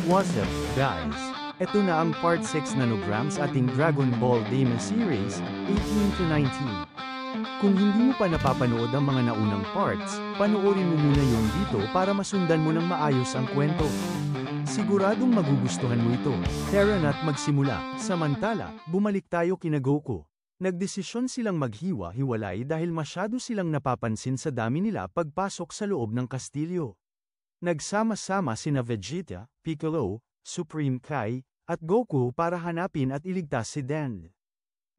What's up, guys? Ito na ang part 6 nanograms ating Dragon Ball Daima series, 18 to 19. Kung hindi mo pa napapanood ang mga naunang parts, panoorin mo muna yun dito para masundan mo ng maayos ang kwento. Siguradong magugustuhan mo ito. Tara na't magsimula. Samantala, bumalik tayo kina Goku. Nagdesisyon silang maghiwa-hiwalay dahil masyado silang napapansin sa dami nila pagpasok sa loob ng kastilyo. Nagsama-sama sina Vegeta, Piccolo, Supreme Kai, at Goku para hanapin at iligtas si Dan.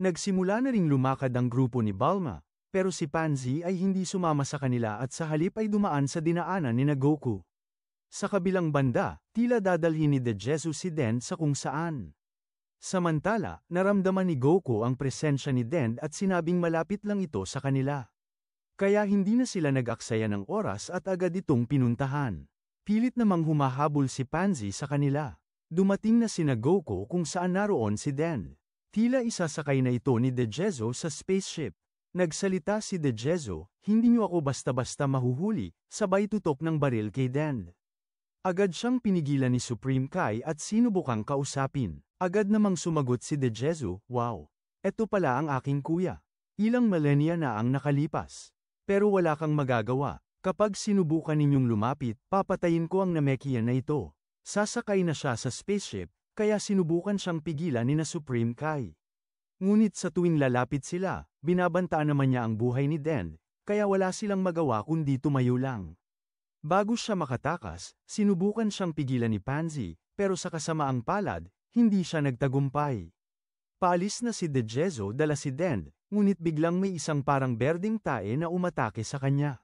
Nagsimula na ring lumakad ang grupo ni Bulma, pero si Pansy ay hindi sumama sa kanila at sa halip ay dumaan sa dinaanan ni Goku. Sa kabilang banda, tila dadalhin ni Djesu si Den sa kung saan. Samantala, naramdaman ni Goku ang presensya ni Den at sinabing malapit lang ito sa kanila. Kaya hindi na sila nag-aksaya ng oras at agad itong pinuntahan. Pilit namang humahabol si Pansy sa kanila. Dumating na sina Goku kung saan naroon si Den. Tila isasakay na ito ni Djesu sa spaceship. Nagsalita si Djesu, "Hindi niyo ako basta-basta mahuhuli," sabay tutok ng baril kay Den. Agad siyang pinigilan ni Supreme Kai at sinubukang kausapin. Agad namang sumagot si Djesu, "Wow! Eto pala ang aking kuya. Ilang milenya na ang nakalipas. Pero wala kang magagawa. Kapag sinubukan ninyong lumapit, papatayin ko ang Namekian na ito." Sasakay na siya sa spaceship, kaya sinubukan siyang pigilan ni na Supreme Kai. Ngunit sa tuwing lalapit sila, binabantaan naman niya ang buhay ni Den, kaya wala silang magawa kundi tumayo lang. Bago siya makatakas, sinubukan siyang pigilan ni Pansy, pero sa kasamaang palad, hindi siya nagtagumpay. Paalis na si Djesu dala si Den, ngunit biglang may isang parang berdeng tae na umatake sa kanya.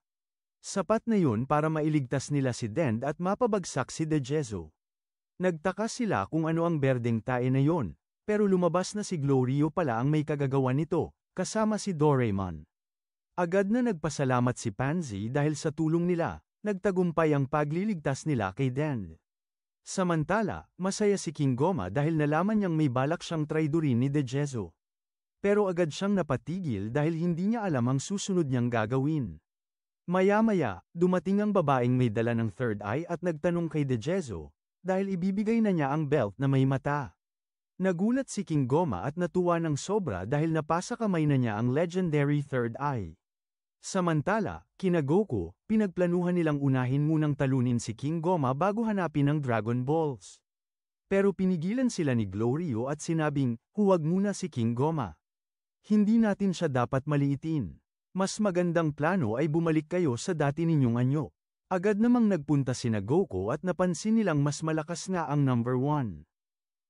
Sapat na yun para mailigtas nila si Den at mapabagsak si Djesu. Nagtaka sila kung ano ang berdeng tae na yon, pero lumabas na si Glorio pala ang may kagagawan nito, kasama si Doraemon. Agad na nagpasalamat si Pansy dahil sa tulong nila, nagtagumpay ang pagliligtas nila kay Den. Samantala, masaya si King Goma dahil nalaman niyang may balak siyang traidorin ni Djesu. Pero agad siyang napatigil dahil hindi niya alam ang susunod niyang gagawin. Maya-maya, dumating ang babaeng may dala ng third eye at nagtanong kay Djesu, dahil ibibigay na niya ang belt na may mata. Nagulat si King Goma at natuwa ng sobra dahil napasa kamay na niya ang legendary third eye. Samantala, kina Goku, pinagplanuhan nilang unahin munang talunin si King Goma bago hanapin ang Dragon Balls. Pero pinigilan sila ni Glorio at sinabing, "Huwag muna si King Goma. Hindi natin siya dapat maliitin. Mas magandang plano ay bumalik kayo sa dati ninyong anyo." Agad namang nagpunta sina Goku at napansin nilang mas malakas nga ang number 1.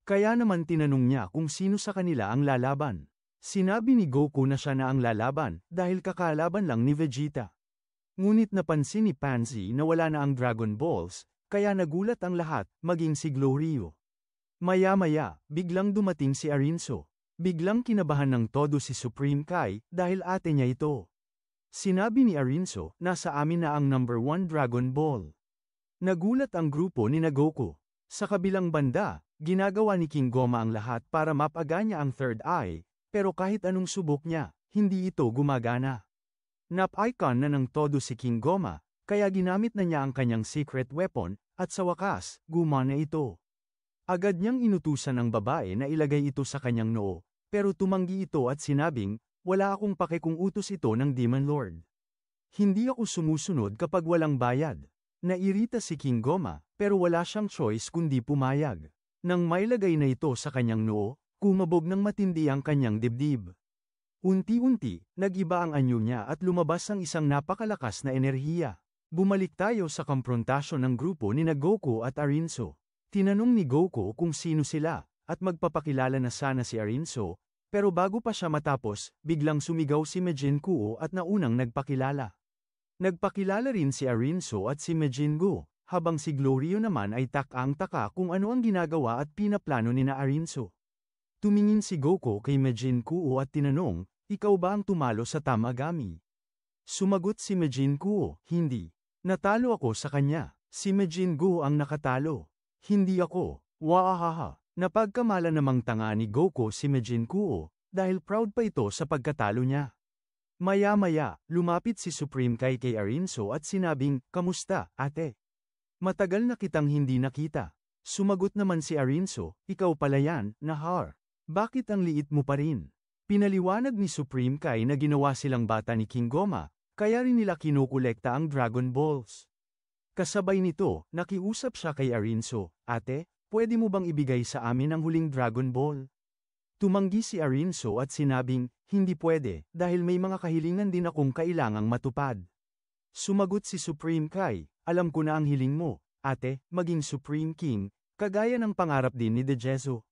Kaya naman tinanong niya kung sino sa kanila ang lalaban. Sinabi ni Goku na siya na ang lalaban dahil kakalaban lang ni Vegeta. Ngunit napansin ni Pansy na wala na ang Dragon Balls, kaya nagulat ang lahat, maging si Glorio. Maya-maya, biglang dumating si Arinso. Biglang kinabahan ng todo si Supreme Kai dahil ate niya ito. Sinabi ni Arinso, "Nasa amin na ang number 1 Dragon Ball." Nagulat ang grupo ni Goku. Sa kabilang banda, ginagawa ni King Goma ang lahat para mapaganya ang third eye, pero kahit anong subok niya, hindi ito gumagana. Nap-icon na ng todo si King Goma, kaya ginamit na niya ang kanyang secret weapon, at sa wakas, gumana ito. Agad niyang inutusan ang babae na ilagay ito sa kanyang noo, pero tumanggi ito at sinabing, "Wala akong pake kung utos ito ng Demon Lord. Hindi ako sumusunod kapag walang bayad." Nairita si King Goma, pero wala siyang choice kundi pumayag. Nang mailagay na ito sa kanyang noo, kumabog ng matindi ang kanyang dibdib. Unti-unti, nag-iba ang anyo niya at lumabas ang isang napakalakas na enerhiya. Bumalik tayo sa komprontasyon ng grupo ni Goku at Arinso. Tinanong ni Goku kung sino sila, at magpapakilala na sana si Arinso, pero bago pa siya matapos, biglang sumigaw si Majin Buu at naunang nagpakilala. Nagpakilala rin si Arinso at si Majin Buu, habang si Glorio naman ay tak-ang-taka kung ano ang ginagawa at pinaplano ni na Arinso. Tumingin si Goku kay Majin Buu at tinanong, "Ikaw ba ang tumalo sa Tamagami?" Sumagot si Majin Buu, "Hindi. Natalo ako sa kanya." Si Majin Buu ang nakatalo. "Hindi ako." Waahaha. Napagkamala namang tanga ni Goku si Majin Buu, dahil proud pa ito sa pagkatalo niya. Maya-maya, lumapit si Supreme Kai kay Arinso at sinabing, "Kamusta, ate? Matagal na kitang hindi nakita." Sumagot naman si Arinso, ikaw pala yan, Nahar. Bakit ang liit mo pa rin? Pinaliwanag ni Supreme Kai na ginawa silang bata ni King Goma, kaya rin nila kinukolekta ang Dragon Balls. Kasabay nito, nakiusap siya kay Arinso, ate, pwede mo bang ibigay sa amin ang huling Dragon Ball? Tumanggi si Arinso at sinabing, hindi pwede, dahil may mga kahilingan din akong kailangang matupad. Sumagot si Supreme Kai, alam ko na ang hiling mo, ate, maging Supreme King, kagaya ng pangarap din ni Dejezo.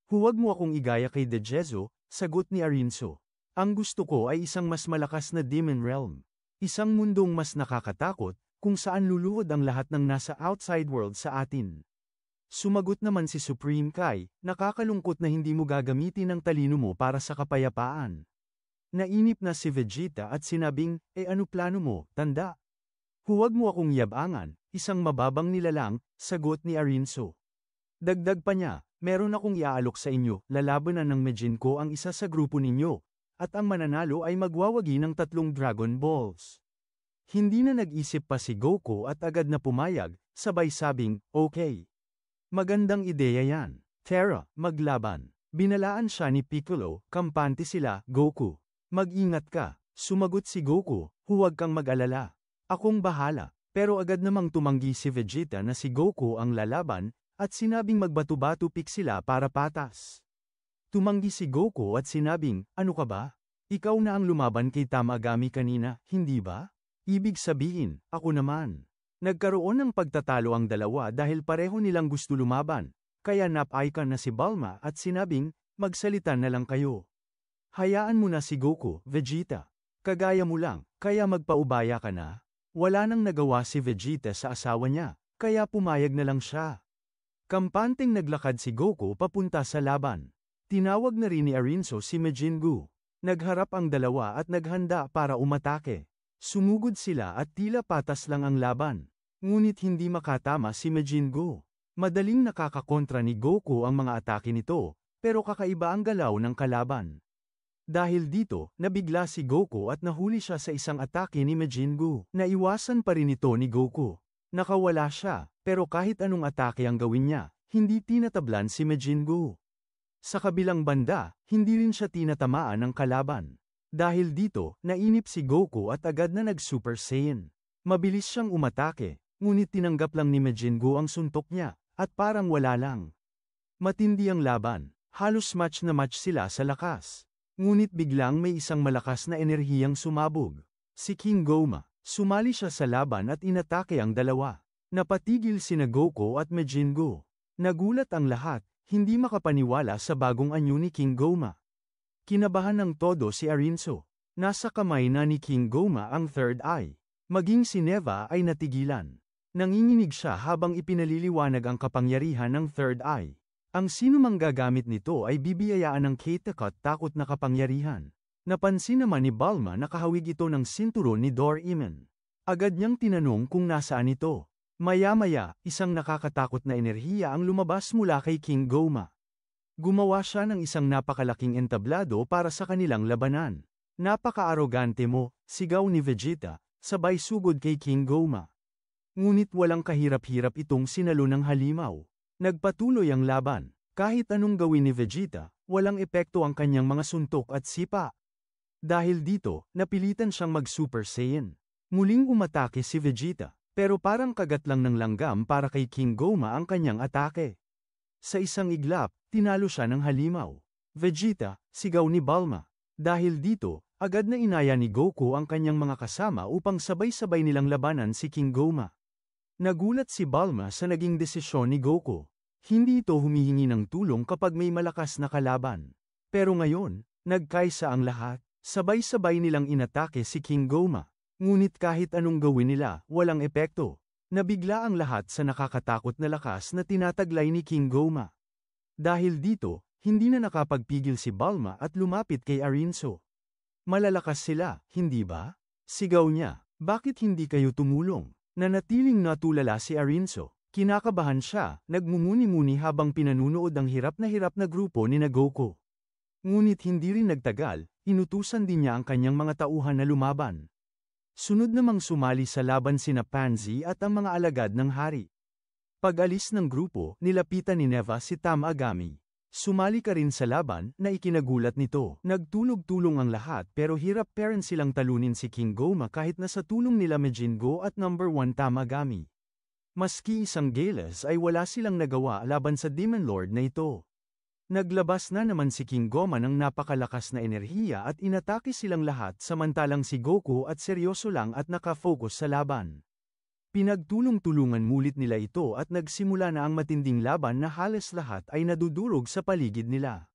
Huwag mo akong igaya kay Dejezo, sagot ni Arinso. Ang gusto ko ay isang mas malakas na Demon Realm. Isang mundong mas nakakatakot, kung saan luluhod ang lahat ng nasa outside world sa atin. Sumagot naman si Supreme Kai, nakakalungkot na hindi mo gagamitin ang talino mo para sa kapayapaan. Nainip na si Vegeta at sinabing, ano plano mo, tanda? Huwag mo akong yabangan, isang mababang nilalang, sagot ni Arinso. Dagdag pa niya, meron akong iaalok sa inyo, lalabanan ng Majin ko ang isa sa grupo ninyo, at ang mananalo ay magwawagi ng 3 Dragon Balls. Hindi na nag-isip pa si Goku at agad na pumayag, sabay sabing, okay. Magandang ideya yan. Tara, maglaban. Binalaan siya ni Piccolo, kampante sila, Goku. Mag-ingat ka, sumagot si Goku, huwag kang mag-alala. Akong bahala, pero agad namang tumanggi si Vegeta na si Goku ang lalaban, at sinabing magbato-bato pick sila para patas. Tumanggi si Goku at sinabing, ano ka ba? Ikaw na ang lumaban kay Tamagami kanina, hindi ba? Ibig sabihin, ako naman. Nagkaroon ng pagtatalo ang dalawa dahil pareho nilang gusto lumaban, kaya nap-icon na si Bulma at sinabing, magsalita na lang kayo. Hayaan mo na si Goku, Vegeta. Kagaya mo lang, kaya magpaubaya ka na. Wala nang nagawa si Vegeta sa asawa niya, kaya pumayag na lang siya. Kampanteng naglakad si Goku papunta sa laban. Tinawag na rin ni Arinso si Majin Buu. Nagharap ang dalawa at naghanda para umatake. Sumugod sila at tila patas lang ang laban. Ngunit hindi makatama si Majin Buu. Madaling nakakakontra ni Goku ang mga atake nito, pero kakaiba ang galaw ng kalaban. Dahil dito, nabigla si Goku at nahuli siya sa isang atake ni Majin Buu. Naiwasan pa rin ito ni Goku. Nakawala siya, pero kahit anong atake ang gawin niya, hindi tinatablan si Majin Buu. Sa kabilang banda, hindi rin siya tinatamaan ng kalaban. Dahil dito, nainip si Goku at agad na nag-Super Saiyan. Mabilis siyang umatake, ngunit tinanggap lang ni Majin Buu ang suntok niya, at parang wala lang. Matindi ang laban, halos match na match sila sa lakas. Ngunit biglang may isang malakas na enerhiyang sumabog. Si King Goma, sumali siya sa laban at inatake ang dalawa. Napatigil sina Goku at Majin Buu. Nagulat ang lahat, hindi makapaniwala sa bagong anyo ni King Goma. Kinabahan ng todo si Arinso. Nasa kamay na ni King Goma ang third eye. Maging si Neva ay natigilan. Nanginginig siya habang ipinaliliwanag ang kapangyarihan ng third eye. Ang sinumang gagamit nito ay bibiyayaan ng Katakot takot na kapangyarihan. Napansin naman ni Bulma na kahawig ito ng sinturon ni Doraemon. Agad niyang tinanong kung nasaan ito. Maya-maya, isang nakakatakot na enerhiya ang lumabas mula kay King Goma. Gumawa siya ng isang napakalaking entablado para sa kanilang labanan. Napaka-arogante mo, sigaw ni Vegeta, sabay sugod kay King Goma. Ngunit walang kahirap-hirap itong sinalo ng halimaw. Nagpatuloy ang laban. Kahit anong gawin ni Vegeta, walang epekto ang kanyang mga suntok at sipa. Dahil dito, napilitan siyang mag-Super Saiyan. Muling umatake si Vegeta, pero parang kagat lang ng langgam para kay King Goma ang kanyang atake. Sa isang iglap, tinalo siya ng halimaw. Vegeta, sigaw ni Bulma. Dahil dito, agad na inaya ni Goku ang kanyang mga kasama upang sabay-sabay nilang labanan si King Goma. Nagulat si Bulma sa naging desisyon ni Goku. Hindi ito humihingi ng tulong kapag may malakas na kalaban. Pero ngayon, nagkaisa ang lahat, sabay-sabay nilang inatake si King Goma. Ngunit kahit anong gawin nila, walang epekto. Nabigla ang lahat sa nakakatakot na lakas na tinataglay ni King Goma. Dahil dito, hindi na nakapagpigil si Bulma at lumapit kay Arinso. Malalakas sila, hindi ba? Sigaw niya, bakit hindi kayo tumulong? Nanatiling natulala si Arinso. Kinakabahan siya, nagmumuni-muni habang pinanunood ang hirap na grupo ni Goku. Ngunit hindi rin nagtagal, inutusan din niya ang kanyang mga tauhan na lumaban. Sunod namang sumali sa laban sina Pansy at ang mga alagad ng hari. Pag-alis ng grupo, nilapitan ni Neva si Tamagami. Sumali ka rin sa laban, na ikinagulat nito. Nagtulog-tulong ang lahat pero hirap pa rin silang talunin si King Goma kahit na sa tulong nila Majingo at number 1 Tamagami. Maski isang Gales ay wala silang nagawa laban sa Demon Lord na ito. Naglabas na naman si King Goma ng napakalakas na enerhiya at inatake silang lahat samantalang si Goku at seryoso lang at nakafocus sa laban. Pinagtulong-tulungan mulit nila ito at nagsimula na ang matinding laban na halos lahat ay nadudurog sa paligid nila.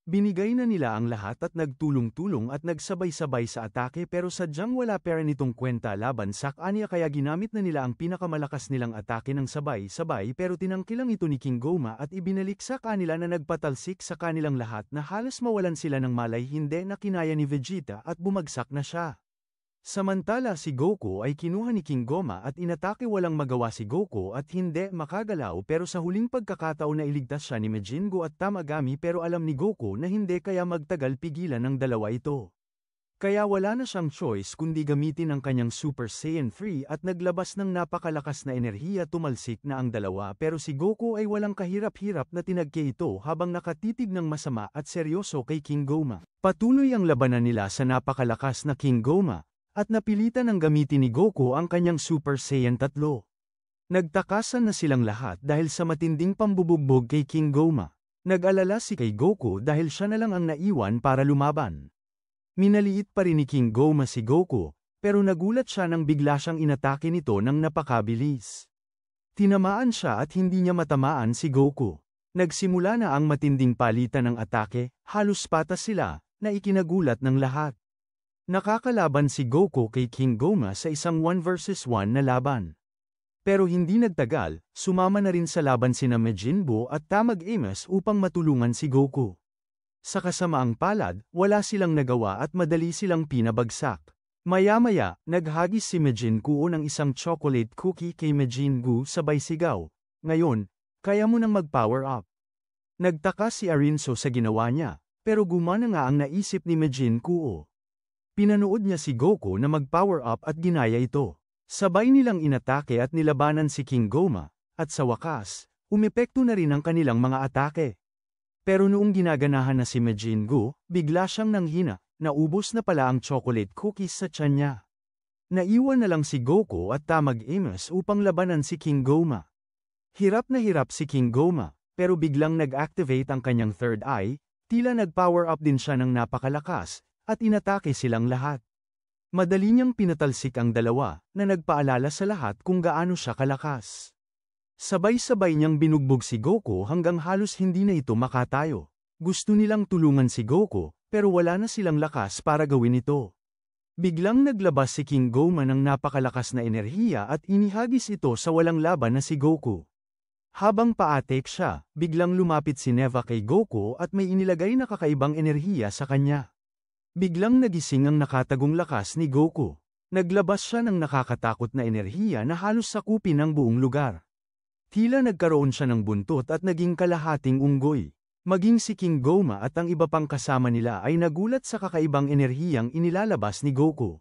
Binigay na nila ang lahat at nagtulong-tulong at nagsabay-sabay sa atake pero sadyang wala pera nitong kwenta laban sa kanya kaya ginamit na nila ang pinakamalakas nilang atake ng sabay-sabay pero tinangkilang ito ni King Goma at ibinalik sa kanila na nagpatalsik sa kanilang lahat na halos mawalan sila ng malay hindi na kinaya ni Vegeta at bumagsak na siya. Samantala si Goku ay kinuha ni King Goma at inatake walang magawa si Goku at hindi makagalaw pero sa huling pagkakataon na iligtas siya ni Majingo at Tamagami pero alam ni Goku na hindi kaya magtagal pigilan ng dalawa ito. Kaya wala na siyang choice kundi gamitin ang kanyang Super Saiyan 3 at naglabas ng napakalakas na enerhiya tumalsik na ang dalawa pero si Goku ay walang kahirap-hirap na tinagki ito habang nakatitig ng masama at seryoso kay King Goma. Patuloy ang labanan nila sa napakalakas na King Goma. At napilitan ng gamitin ni Goku ang kanyang Super Saiyan 3. Nagtakasan na silang lahat dahil sa matinding pambubugbog kay King Goma. Nag-alala si kay Goku dahil siya na lang ang naiwan para lumaban. Minaliit pa rin ni King Goma si Goku, pero nagulat siya nang bigla siyang inatake nito ng napakabilis. Tinamaan siya at hindi niya matamaan si Goku. Nagsimula na ang matinding palitan ng atake, halos patas sila, na ikinagulat ng lahat. Nakakalaban si Goku kay King Goma sa isang 1 versus 1 na laban. Pero hindi nagtagal, sumama na rin sa laban sina Majinbo at Tamag-Amos upang matulungan si Goku. Sa kasamaang palad, wala silang nagawa at madali silang pinabagsak. Maya-maya, naghagis si Majin-Buu ng isang chocolate cookie kay Majin-Buu sabay sigaw. Ngayon, kaya mo nang mag-power up. Nagtaka si Arinso sa ginawa niya, pero gumana nga ang naisip ni Majin-Buu. Pinanood niya si Goku na mag-power up at ginaya ito. Sabay nilang inatake at nilabanan si King Goma, at sa wakas, umepekto na rin ang kanilang mga atake. Pero noong ginaganahan na si Majin-Buu, bigla siyang nanghina, naubos na pala ang chocolate cookies sa tiyan niya. Naiwan na lang si Goku at Tamag-Amos upang labanan si King Goma. Hirap na hirap si King Goma, pero biglang nag-activate ang kanyang third eye, tila nag-power up din siya ng napakalakas, at inatake silang lahat. Madali niyang pinatalsik ang dalawa, na nagpaalala sa lahat kung gaano siya kalakas. Sabay-sabay niyang binugbog si Goku hanggang halos hindi na ito makatayo. Gusto nilang tulungan si Goku, pero wala na silang lakas para gawin ito. Biglang naglabas si King Goma ng napakalakas na enerhiya at inihagis ito sa walang laban na si Goku. Habang paatek siya, biglang lumapit si Neva kay Goku at may inilagay na kakaibang enerhiya sa kanya. Biglang nagising ang nakatagong lakas ni Goku. Naglabas siya ng nakakatakot na enerhiya na halos sakupin ang buong lugar. Tila nagkaroon siya ng buntot at naging kalahating unggoy. Maging si King Goma at ang iba pang kasama nila ay nagulat sa kakaibang enerhiyang inilalabas ni Goku.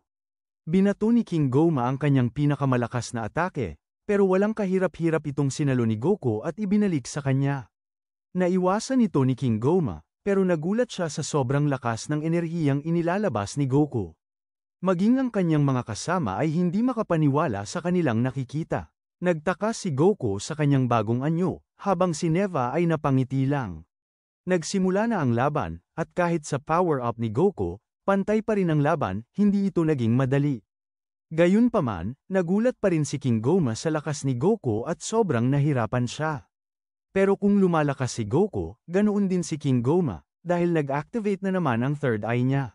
Binato ni King Goma ang kanyang pinakamalakas na atake, pero walang kahirap-hirap itong sinalo ni Goku at ibinalik sa kanya. Naiwasan ito ni King Goma, pero nagulat siya sa sobrang lakas ng enerhiyang inilalabas ni Goku. Maging ang kanyang mga kasama ay hindi makapaniwala sa kanilang nakikita. Nagtaka si Goku sa kanyang bagong anyo, habang si Neva ay napangiti lang. Nagsimula na ang laban, at kahit sa power-up ni Goku, pantay pa rin ang laban, hindi ito naging madali. Gayunpaman, nagulat pa rin si King Goma sa lakas ni Goku at sobrang nahirapan siya. Pero kung lumalakas si Goku, ganoon din si King Goma, dahil nag-activate na naman ang third eye niya.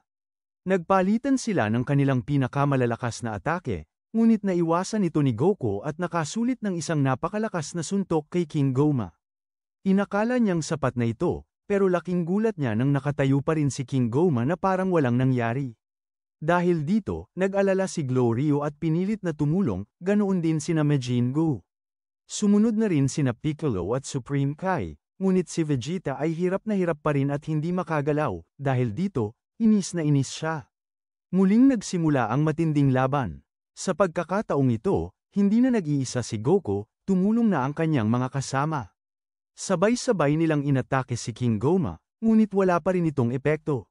Nagpalitan sila ng kanilang pinakamalalakas na atake, ngunit naiwasan ito ni Goku at nakasulit ng isang napakalakas na suntok kay King Goma. Inakala niyang sapat na ito, pero laking gulat niya nang nakatayo pa rin si King Goma na parang walang nangyari. Dahil dito, nag-alala si Glorio at pinilit na tumulong, ganoon din sina Majin-Buu. Sumunod na rin sina Piccolo at Supreme Kai, ngunit si Vegeta ay hirap na hirap pa rin at hindi makagalaw, dahil dito, inis na inis siya. Muling nagsimula ang matinding laban. Sa pagkakataong ito, hindi na nag-iisa si Goku, tumulong na ang kanyang mga kasama. Sabay-sabay nilang inatake si King Goma, ngunit wala pa rin itong epekto.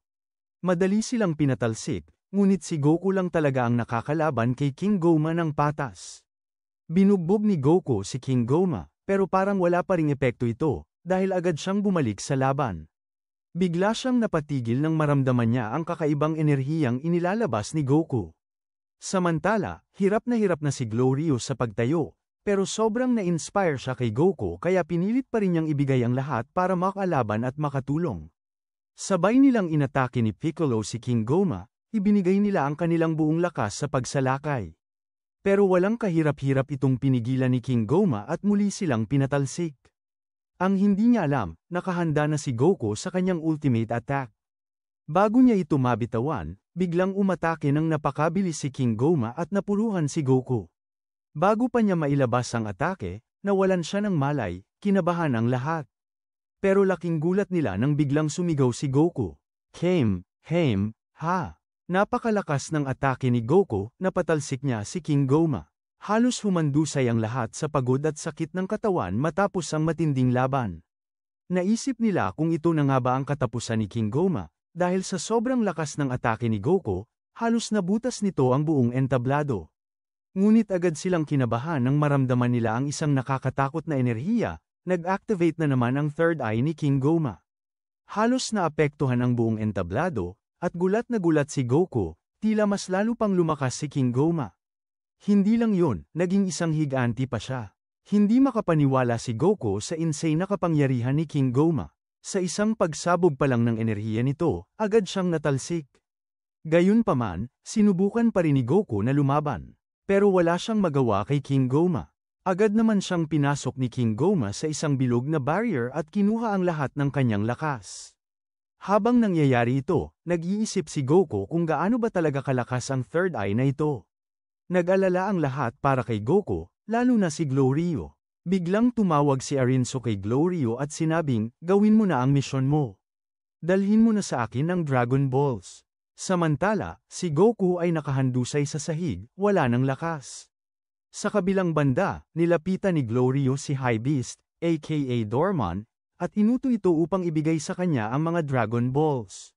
Madali silang pinatalsik, ngunit si Goku lang talaga ang nakakalaban kay King Goma ng patas. Binugbog ni Goku si King Goma, pero parang wala pa ring epekto ito, dahil agad siyang bumalik sa laban. Bigla siyang napatigil nang maramdaman niya ang kakaibang enerhiyang inilalabas ni Goku. Samantala, hirap na si Glorio sa pagtayo, pero sobrang na-inspire siya kay Goku kaya pinilit pa rin niyang ibigay ang lahat para makalaban at makatulong. Sabay nilang inatake ni Piccolo si King Goma, ibinigay nila ang kanilang buong lakas sa pagsalakay. Pero walang kahirap-hirap itong pinigilan ni King Goma at muli silang pinatalsik. Ang hindi niya alam, nakahanda na si Goku sa kanyang ultimate attack. Bago niya ito mabitawan, biglang umatake ng napakabilis si King Goma at napuruhan si Goku. Bago pa niya mailabas ang atake, nawalan siya ng malay, kinabahan ang lahat. Pero laking gulat nila nang biglang sumigaw si Goku. Ha! Napakalakas ng atake ni Goku, napatalsik niya si King Goma. Halos humandusay ang lahat sa pagod at sakit ng katawan matapos ang matinding laban. Naisip nila kung ito na nga ba ang katapusan ni King Goma, dahil sa sobrang lakas ng atake ni Goku, halos nabutas nito ang buong entablado. Ngunit agad silang kinabahan nang maramdaman nila ang isang nakakatakot na enerhiya, nag-activate na naman ang third eye ni King Goma. Halos naapektuhan ang buong entablado, at gulat na gulat si Goku, tila mas lalo pang lumakas si King Goma. Hindi lang yun, naging isang higanti pa siya. Hindi makapaniwala si Goku sa insane na kapangyarihan ni King Goma. Sa isang pagsabog pa lang ng enerhiya nito, agad siyang natalsik. Gayunpaman, sinubukan pa rin ni Goku na lumaban. Pero wala siyang magawa kay King Goma. Agad naman siyang pinasok ni King Goma sa isang bilog na barrier at kinuha ang lahat ng kanyang lakas. Habang nangyayari ito, nag-iisip si Goku kung gaano ba talaga kalakas ang third eye na ito. Nag-alala ang lahat para kay Goku, lalo na si Glorio. Biglang tumawag si Arinso kay Glorio at sinabing, gawin mo na ang misyon mo. Dalhin mo na sa akin ang Dragon Balls. Samantala, si Goku ay nakahandusay sa sahig, wala ng lakas. Sa kabilang banda, nilapitan ni Glorio si High Beast, aka Dormon, at inuto ito upang ibigay sa kanya ang mga Dragon Balls.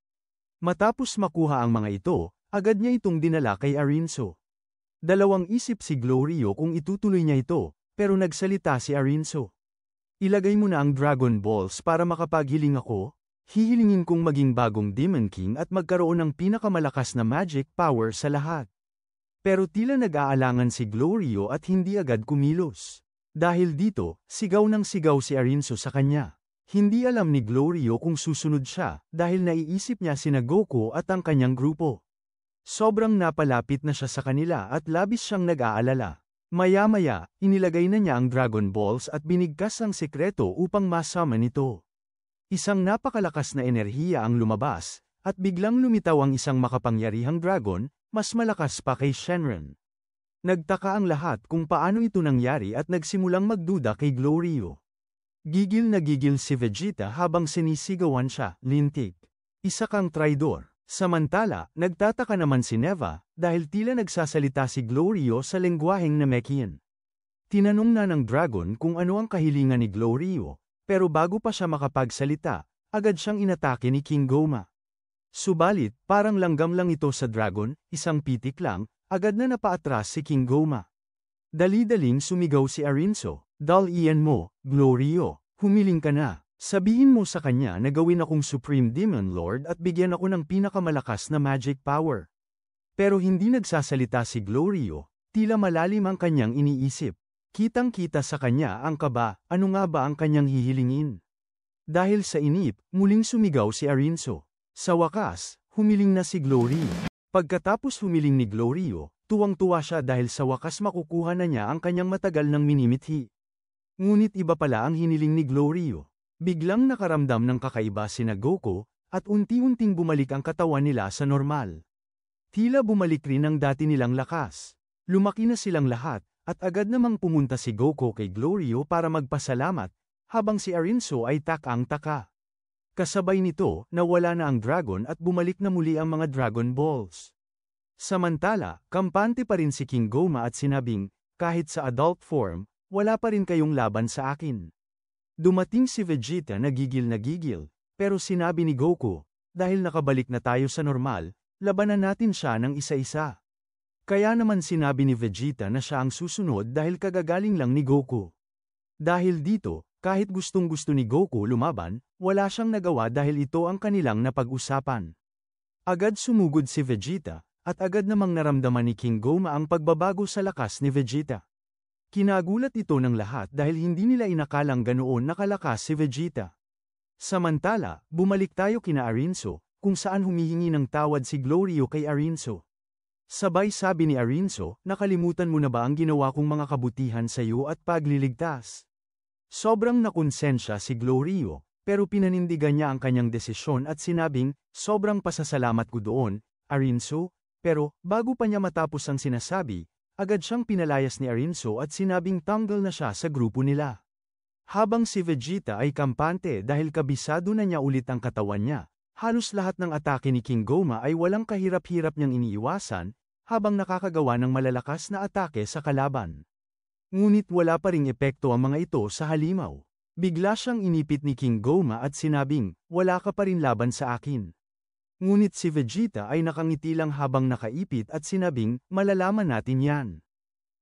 Matapos makuha ang mga ito, agad niya itong dinala kay Arinso. Dalawang isip si Glorio kung itutuloy niya ito, pero nagsalita si Arinso. Ilagay mo na ang Dragon Balls para makapaghiling ako, hihilingin kong maging bagong Demon King at magkaroon ng pinakamalakas na magic power sa lahat. Pero tila nag-aalangan si Glorio at hindi agad kumilos. Dahil dito, sigaw ng sigaw si Arinso sa kanya. Hindi alam ni Glorio kung susunod siya, dahil naiisip niya sina Goku at ang kanyang grupo. Sobrang napalapit na siya sa kanila at labis siyang nag-aalala. Maya-maya, inilagay na niya ang Dragon Balls at binigkas ang sekreto upang ma-summon ito. Isang napakalakas na enerhiya ang lumabas, at biglang lumitaw ang isang makapangyarihang dragon, mas malakas pa kay Shenron. Nagtaka ang lahat kung paano ito nangyari at nagsimulang magduda kay Glorio. Gigil na gigil si Vegeta habang sinisigawan siya, lintik. Isa kang traidor. Samantala, nagtataka naman si Neva, dahil tila nagsasalita si Glorio sa lengguwaheng Namekian. Tinanong na ng dragon kung ano ang kahilingan ni Glorio, pero bago pa siya makapagsalita, agad siyang inatake ni King Goma. Subalit, parang langgam lang ito sa dragon, isang pitik lang, agad na napaatras si King Goma. Dali-daling sumigaw si Arinso, dal-iyan mo, Glorio, humiling ka na. Sabihin mo sa kanya na gawin akong Supreme Demon Lord at bigyan ako ng pinakamalakas na magic power. Pero hindi nagsasalita si Glorio, tila malalim ang kanyang iniisip. Kitang-kita sa kanya ang kaba, ano nga ba ang kanyang hihilingin? Dahil sa inip, muling sumigaw si Arinso. Sa wakas, humiling na si Glorio. Pagkatapos humiling ni Glorio, tuwang-tuwa siya dahil sa wakas makukuha na niya ang kanyang matagal nang minimithi. Ngunit iba pala ang hiniling ni Glorio. Biglang nakaramdam ng kakaiba sina Goku, at unti-unting bumalik ang katawan nila sa normal. Tila bumalik rin ang dati nilang lakas. Lumaki na silang lahat, at agad namang pumunta si Goku kay Glorio para magpasalamat, habang si Arinso ay takang-taka. Kasabay nito, nawala na ang dragon at bumalik na muli ang mga Dragon Balls. Samantala, kampante pa rin si King Goma at sinabing, kahit sa adult form, wala pa rin kayong laban sa akin. Dumating si Vegeta na gigil, pero sinabi ni Goku, dahil nakabalik na tayo sa normal, labanan natin siya ng isa-isa. Kaya naman sinabi ni Vegeta na siya ang susunod dahil kagagaling lang ni Goku. Dahil dito, kahit gustong-gusto ni Goku lumaban, wala siyang nagawa dahil ito ang kanilang napag-usapan. Agad sumugod si Vegeta, at agad namang naramdaman ni King Goma ang pagbabago sa lakas ni Vegeta. Kinagulat ito ng lahat dahil hindi nila inakalang ganoon nakalakas si Vegeta. Samantala, bumalik tayo kina Arinso, kung saan humihingi ng tawad si Glorio kay Arinso. Sabay sabi ni Arinso, nakalimutan mo na ba ang ginawa kong mga kabutihan sa iyo at pagliligtas? Sobrang nakonsensya si Glorio, pero pinanindigan niya ang kanyang desisyon at sinabing, sobrang pasasalamat ko doon, Arinso, pero bago pa niya matapos ang sinasabi, agad siyang pinalayas ni Arinso at sinabing tanggal na siya sa grupo nila. Habang si Vegeta ay kampante dahil kabisado na niya ulit ang katawan niya, halos lahat ng atake ni King Goma ay walang kahirap-hirap niyang iniiwasan, habang nakakagawa ng malalakas na atake sa kalaban. Ngunit wala pa ring epekto ang mga ito sa halimaw. Bigla siyang inipit ni King Goma at sinabing, wala ka pa rin laban sa akin. Ngunit si Vegeta ay nakangiti lang habang nakaipit at sinabing, malalaman natin yan.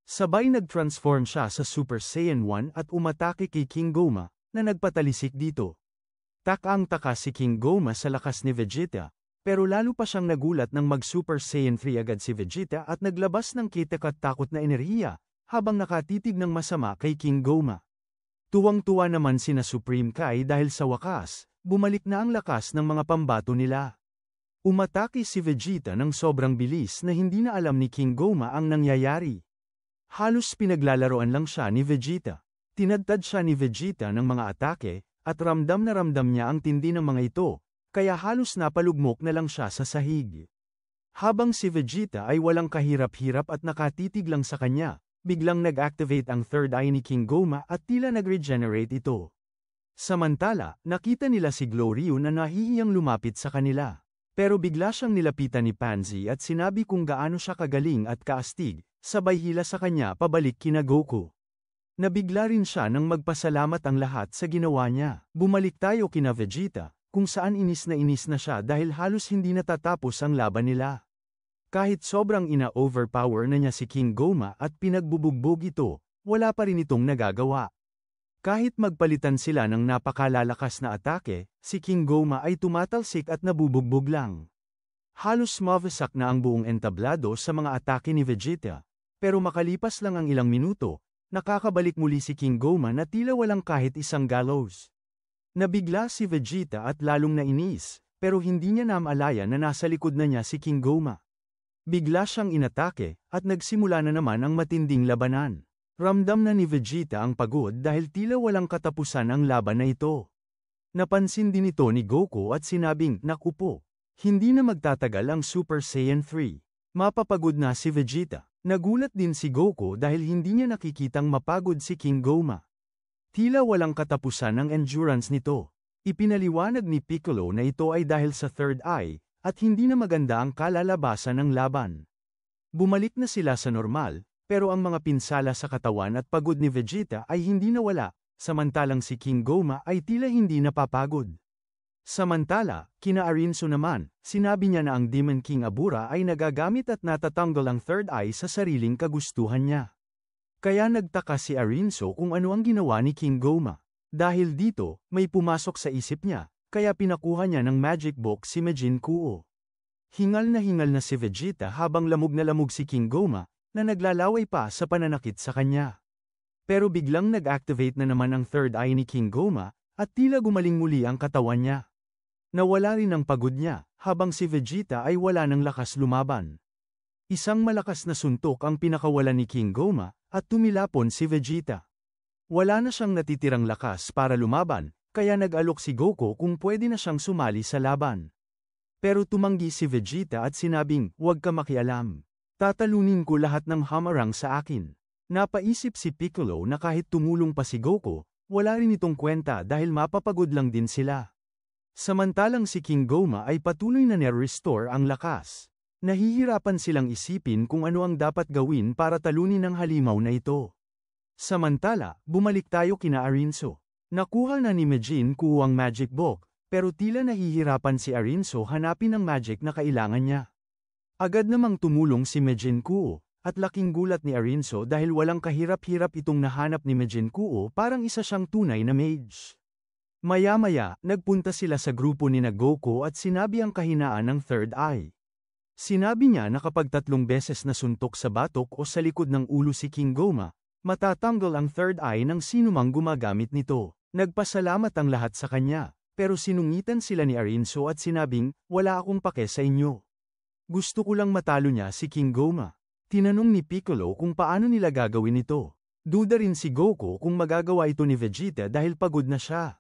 Sabay nag-transform siya sa Super Saiyan 1 at umatake kay King Goma, na nagpatalisik dito. Takang-taka si King Goma sa lakas ni Vegeta, pero lalo pa siyang nagulat nang mag-Super Saiyan 3 agad si Vegeta at naglabas ng kitak-takot na enerhiya, habang nakatitig ng masama kay King Goma. Tuwang-tuwa naman sina Supreme Kai dahil sa wakas, bumalik na ang lakas ng mga pambato nila. Umatake si Vegeta ng sobrang bilis na hindi na alam ni King Goma ang nangyayari. Halos pinaglalaroan lang siya ni Vegeta. Tinadtad siya ni Vegeta ng mga atake, at ramdam na ramdam niya ang tindi ng mga ito, kaya halos napalugmok na lang siya sa sahig. Habang si Vegeta ay walang kahirap-hirap at nakatitig lang sa kanya, biglang nag-activate ang third eye ni King Goma at tila nag-regenerate ito. Samantala, nakita nila si Glorio na nahihiyang lumapit sa kanila. Pero bigla siyang nilapitan ni Pansy at sinabi kung gaano siya kagaling at kaastig, sabay hila sa kanya pabalik kina Goku. Nabigla rin siya nang magpasalamat ang lahat sa ginawa niya. Bumalik tayo kina Vegeta, kung saan inis na siya dahil halos hindi natatapos ang laban nila. Kahit sobrang ina-overpower na niya si King Goma at pinagbubugbog ito, wala pa rin itong nagagawa. Kahit magpalitan sila ng napakalalakas na atake, si King Goma ay tumatalsik at nabubugbog lang. Halos mawasak na ang buong entablado sa mga atake ni Vegeta, pero makalipas lang ang ilang minuto, nakakabalik muli si King Goma na tila walang kahit isang gallows. Nabigla si Vegeta at lalong nainis, pero hindi niya namalayan na nasa likod na niya si King Goma. Bigla siyang inatake, at nagsimula na naman ang matinding labanan. Ramdam na ni Vegeta ang pagod dahil tila walang katapusan ang laban na ito. Napansin din ito ni Goku at sinabing, naku po, hindi na magtatagal ang Super Saiyan 3. Mapapagod na si Vegeta. Nagulat din si Goku dahil hindi niya nakikitang mapagod si King Goma. Tila walang katapusan ang endurance nito. Ipinaliwanag ni Piccolo na ito ay dahil sa third eye, at hindi na maganda ang kalalabasan ng laban. Bumalik na sila sa normal, pero ang mga pinsala sa katawan at pagod ni Vegeta ay hindi nawala, samantalang si King Goma ay tila hindi napapagod. Samantala, kina Arinso naman, sinabi niya na ang Demon King Abura ay nagagamit at natatanggal ang third eye sa sariling kagustuhan niya. Kaya nagtaka si Arinso kung ano ang ginawa ni King Goma. Dahil dito, may pumasok sa isip niya, kaya pinakuha niya ng magic box si Majin Kuo. Hingal na si Vegeta habang lamog na lamog si King Goma, na naglalaway pa sa pananakit sa kanya. Pero biglang nag-activate na naman ang third eye ni King Goma, at tila gumaling muli ang katawan niya. Nawala rin ang pagod niya, habang si Vegeta ay wala ng lakas lumaban. Isang malakas na suntok ang pinakawalan ni King Goma, at tumilapon si Vegeta. Wala na siyang natitirang lakas para lumaban, kaya nag-alok si Goku kung pwede na siyang sumali sa laban. Pero tumanggi si Vegeta at sinabing, huwag ka makialam. Tatalunin ko lahat ng hamarang sa akin. Napaisip si Piccolo na kahit tumulong pa si Goku, wala rin itong kwenta dahil mapapagod lang din sila. Samantalang si King Goma ay patuloy na nare-restore ang lakas. Nahihirapan silang isipin kung ano ang dapat gawin para talunin ang halimaw na ito. Samantala, bumalik tayo kina Arinso. Nakuha na ni Majin Kuu ang magic book, pero tila nahihirapan si Arinso hanapin ang magic na kailangan niya. Agad namang tumulong si Majin Kuu, at laking gulat ni Arinso dahil walang kahirap-hirap itong nahanap ni Majin Kuu, parang isa siyang tunay na mage. Maya-maya, nagpunta sila sa grupo ni Goku at sinabi ang kahinaan ng third eye. Sinabi niya na kapag 3 beses nasuntok sa batok o sa likod ng ulo si King Goma, matatanggal ang third eye ng sinumang gumagamit nito. Nagpasalamat ang lahat sa kanya, pero sinungitan sila ni Arinso at sinabing, wala akong pake sa inyo. Gusto ko lang matalo niya si King Goma. Tinanong ni Piccolo kung paano nila gagawin ito. Duda rin si Goku kung magagawa ito ni Vegeta dahil pagod na siya.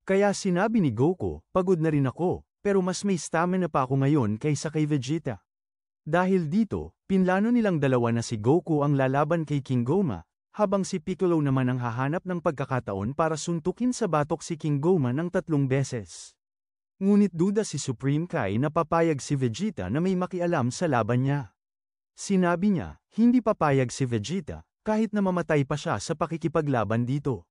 Kaya sinabi ni Goku, pagod na rin ako, pero mas may stamina pa ako ngayon kaysa kay Vegeta. Dahil dito, pinlano nilang dalawa na si Goku ang lalaban kay King Goma, habang si Piccolo naman ang hahanap ng pagkakataon para suntukin sa batok si King Goma ng 3 beses. Ngunit duda si Supreme Kai na papayag si Vegeta na may makialam sa laban niya. Sinabi niya, hindi papayag si Vegeta, kahit na mamatay pa siya sa pakikipaglaban dito.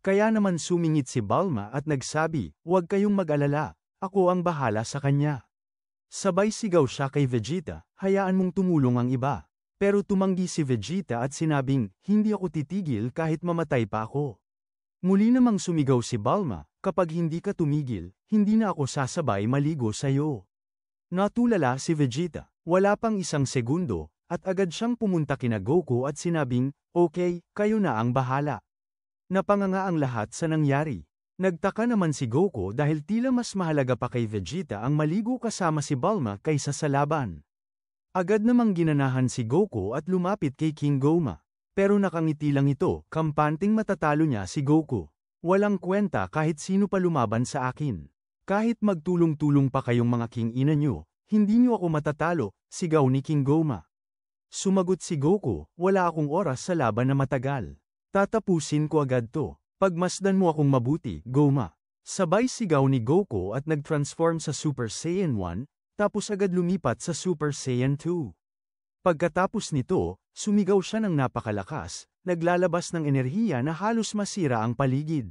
Kaya naman sumingit si Bulma at nagsabi, huwag kayong mag-alala, ako ang bahala sa kanya. Sabay sigaw siya kay Vegeta, hayaan mong tumulong ang iba. Pero tumanggi si Vegeta at sinabing, hindi ako titigil kahit mamatay pa ako. Muli namang sumigaw si Bulma, kapag hindi ka tumigil, hindi na ako sasabay maligo sa'yo. Natulala si Vegeta, wala pang 1 segundo, at agad siyang pumunta kina Goku at sinabing, okay, kayo na ang bahala. Napanganga ang lahat sa nangyari. Nagtaka naman si Goku dahil tila mas mahalaga pa kay Vegeta ang maligo kasama si Bulma kaysa sa laban. Agad namang ginanahan si Goku at lumapit kay King Goma. Pero nakangiti lang ito, kampanting matatalo niya si Goku. Walang kwenta kahit sino pa lumaban sa akin. Kahit magtulong-tulong pa kayong mga king ina nyo, hindi nyo ako matatalo, sigaw ni King Goma. Sumagot si Goku, wala akong oras sa laban na matagal. Tatapusin ko agad to. Pagmasdan mo akong mabuti, Goma. Sabay sigaw ni Goku at nag-transform sa Super Saiyan 1, tapos agad lumipat sa Super Saiyan 2. Pagkatapos nito, sumigaw siya ng napakalakas, naglalabas ng enerhiya na halos masira ang paligid.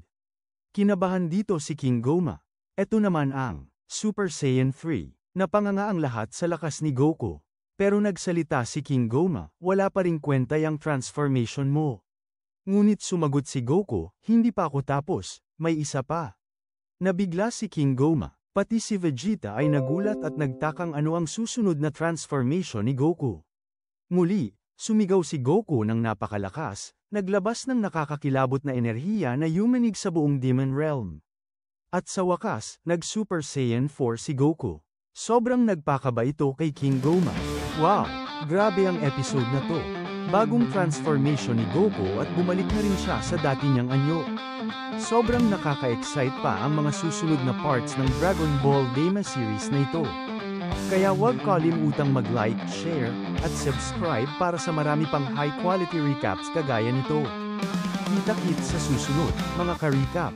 Kinabahan dito si King Goma. Ito naman ang Super Saiyan 3. Napanganga ang lahat sa lakas ni Goku. Pero nagsalita si King Goma, wala pa ring kwenta yung transformation mo. Ngunit sumagot si Goku, hindi pa ako tapos, may isa pa. Nabigla si King Goma, pati si Vegeta ay nagulat at nagtakang ano ang susunod na transformation ni Goku. Muli, sumigaw si Goku ng napakalakas, naglabas ng nakakakilabot na enerhiya na yumanig sa buong Demon Realm. At sa wakas, nag-Super Saiyan 4 si Goku. Sobrang nagpakaba ito kay King Goma. Wow! Grabe ang episode na to. Bagong transformation ni Goku at bumalik na rin siya sa dati niyang anyo. Sobrang nakaka-excite pa ang mga susunod na parts ng Dragon Ball Daima series na ito. Kaya huwag kalimutang mag-like, share, at subscribe para sa marami pang high-quality recaps kagaya nito. Kita-kits sa susunod, mga ka-recap.